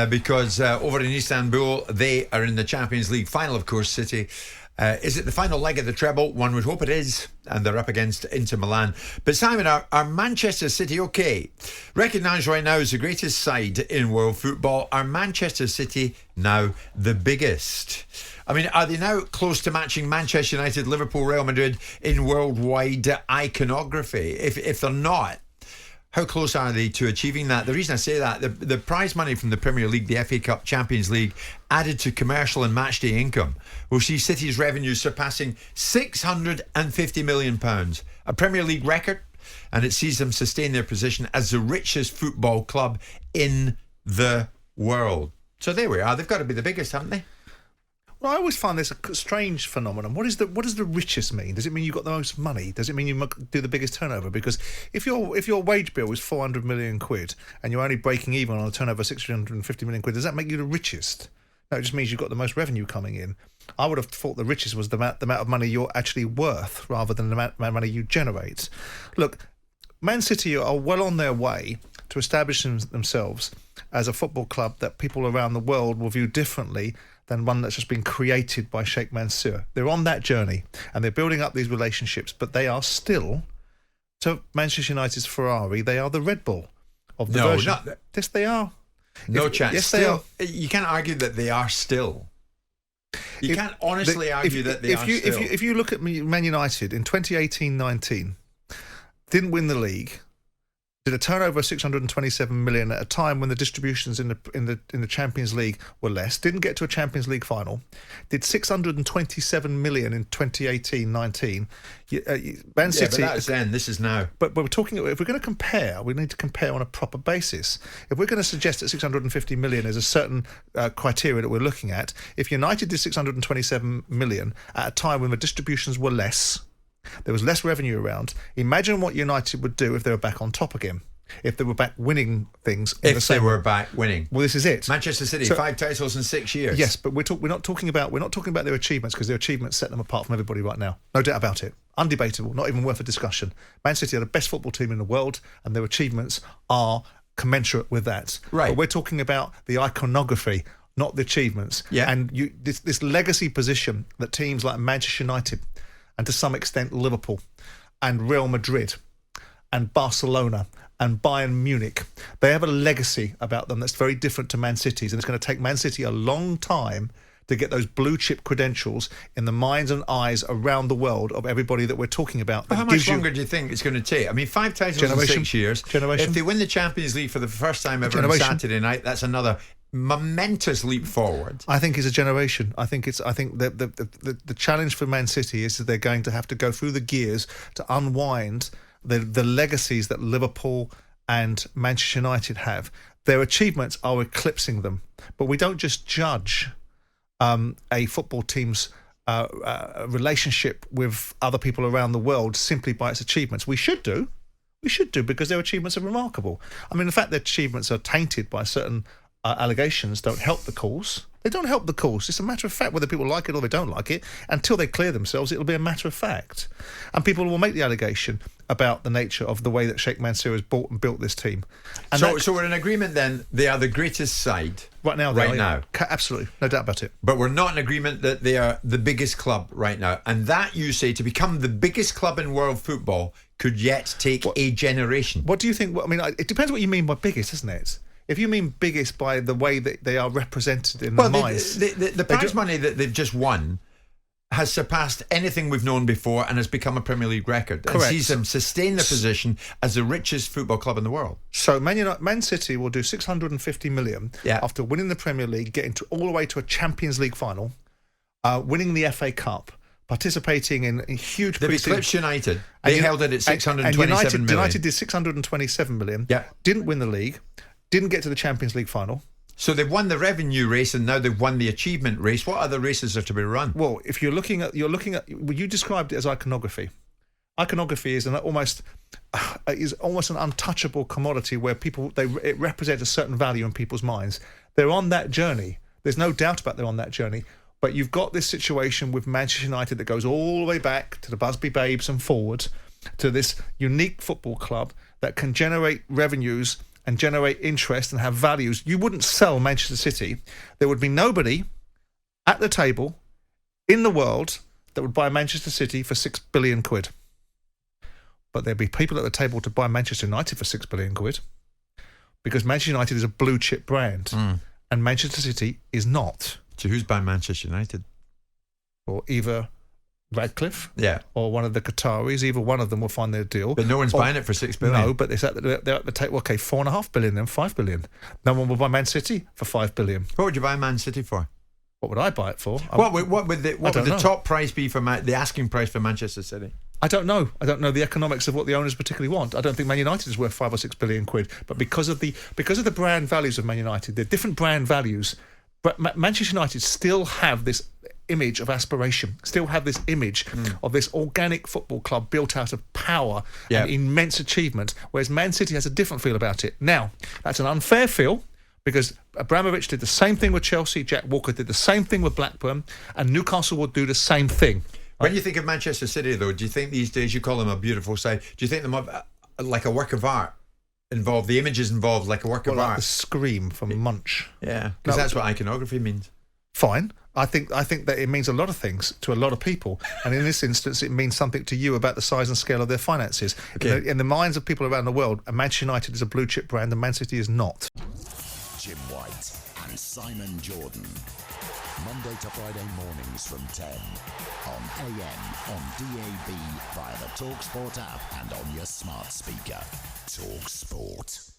because over in Istanbul, they are in the Champions League final, of course, City. Is it the final leg of the treble? One would hope it is, and they're up against Inter Milan. But Simon, are Manchester City okay? Recognised right now as the greatest side in world football, are Manchester City now the biggest? I mean, are they now close to matching Manchester United, Liverpool, Real Madrid in worldwide iconography? If they're not, how close are they to achieving that? The reason I say that, the prize money from the Premier League, the FA Cup, Champions League, added to commercial and matchday income, will see City's revenues surpassing £650 million, a Premier League record, and it sees them sustain their position as the richest football club in the world. So there we are. They've got to be the biggest, haven't they? Well, I always find this a strange phenomenon. What does the richest mean? Does it mean you've got the most money? Does it mean you do the biggest turnover? Because if your wage bill is 400 million quid and you're only breaking even on a turnover of 650 million quid, does that make you the richest? No, it just means you've got the most revenue coming in. I would have thought the richest was the amount of money you're actually worth rather than the amount of money you generate. Look, Man City are well on their way to establish themselves as a football club that people around the world will view differently than one that's just been created by Sheikh Mansour. They're on that journey and they're building up these relationships, but they are still, to Manchester United's Ferrari, they are the Red Bull of the version. Yes, they are. No chance. Yes, still, they are. You can't argue that they are still. You can't honestly argue that they are still. If you look at Man United in 2018-19, didn't win the league, did a turnover of 627 million at a time when the distributions in the Champions League were less, didn't get to a Champions League final, did 627 million in 2018-19. Man City. But that's then. This is now. But we're talking. If we're going to compare, we need to compare on a proper basis. If we're going to suggest that 650 million is a certain criteria that we're looking at, if United did 627 million at a time when the distributions were less, there was less revenue around. Imagine what United would do if they were back on top again. If they were back winning things. If they were back winning. Well, this is it. Manchester City, 5 titles in 6 years. Yes, but we're not talking about their achievements, because their achievements set them apart from everybody right now. No doubt about it. Undebatable. Not even worth a discussion. Man City are the best football team in the world, and their achievements are commensurate with that. Right. But we're talking about the iconography, not the achievements. Yeah. And this legacy position that teams like Manchester United, and to some extent Liverpool and Real Madrid and Barcelona and Bayern Munich, they have a legacy about them that's very different to Man City's, and it's going to take Man City a long time to get those blue chip credentials in the minds and eyes around the world of everybody that we're talking about. But how much longer do you think it's going to take? I mean, 5 titles in 6 years. If they win the Champions League for the first time ever on Saturday night, that's another momentous leap forward. I think it's a generation. I think the challenge for Man City is that they're going to have to go through the gears to unwind the legacies that Liverpool and Manchester United have. Their achievements are eclipsing them, but we don't just judge a football team's relationship with other people around the world simply by its achievements. We should do, because their achievements are remarkable. I mean, the fact that achievements are tainted by certain allegations don't help the cause. They don't help the cause. It's a matter of fact whether people like it or they don't like it. Until they clear themselves, it'll be a matter of fact. And people will make the allegation about the nature of the way that Sheikh Mansour has bought and built this team. And so we're in agreement then, they are the greatest side right now. Absolutely, no doubt about it. But we're not in agreement that they are the biggest club right now. And that, you say, to become the biggest club in world football could yet take a generation. What do you think? I mean, it depends what you mean by biggest, isn't it? If you mean biggest by the way that they are represented in the minds... The prize money that they've just won has surpassed anything we've known before and has become a Premier League record. Correct. And sees them sustain their position as the richest football club in the world. So Man City will do 650 million after winning the Premier League, getting all the way to a Champions League final, winning the FA Cup, participating in a huge... They've eclipsed United. They held it at 627 million. United did 627 million, didn't win the league, didn't get to the Champions League final. So they've won the revenue race and now they've won the achievement race. What other races are to be run? Well, if you're looking at you described it as iconography. Iconography is almost an untouchable commodity where it represents a certain value in people's minds. They're on that journey. There's no doubt about they're on that journey. But you've got this situation with Manchester United that goes all the way back to the Busby Babes and forward to this unique football club that can generate revenues and generate interest and have values, you wouldn't sell Manchester City. There would be nobody at the table in the world that would buy Manchester City for 6 billion quid. But there'd be people at the table to buy Manchester United for 6 billion quid, because Manchester United is a blue chip brand and Manchester City is not. So who's buying Manchester United? Or either Radcliffe, Yeah, or one of the Qataris. Either one of them will find their deal. but no one's buying it for 6 billion. No, but they're at the table. Okay, 4.5 billion, then 5 billion. No one will buy Man City for 5 billion. What would you buy Man City for? What would I buy it for? What would the top price be for the asking price for Manchester City? I don't know. I don't know the economics of what the owners particularly want. I don't think Man United is worth 5 or 6 billion quid. But because of the brand values of Man United, the different brand values, but Manchester United still have this image of aspiration, still have this image of this organic football club built out of power and immense achievement, whereas Man City has a different feel about it. Now, that's an unfair feel, because Abramovich did the same thing with Chelsea, Jack Walker did the same thing with Blackburn, and Newcastle will do the same thing. When you think of Manchester City, though, do you think these days, you call them a beautiful side, do you think them like a work of art involved, the images involved like a work of like art? The scream from Munch. Yeah, because that's what iconography means. Fine. I think that it means a lot of things to a lot of people, and in this instance, it means something to you about the size and scale of their finances. Okay. In the minds of people around the world, Manchester United is a blue chip brand, and Man City is not. Jim White and Simon Jordan, Monday to Friday mornings from 10 on AM, on DAB, via the talkSPORT app, and on your smart speaker. talkSPORT.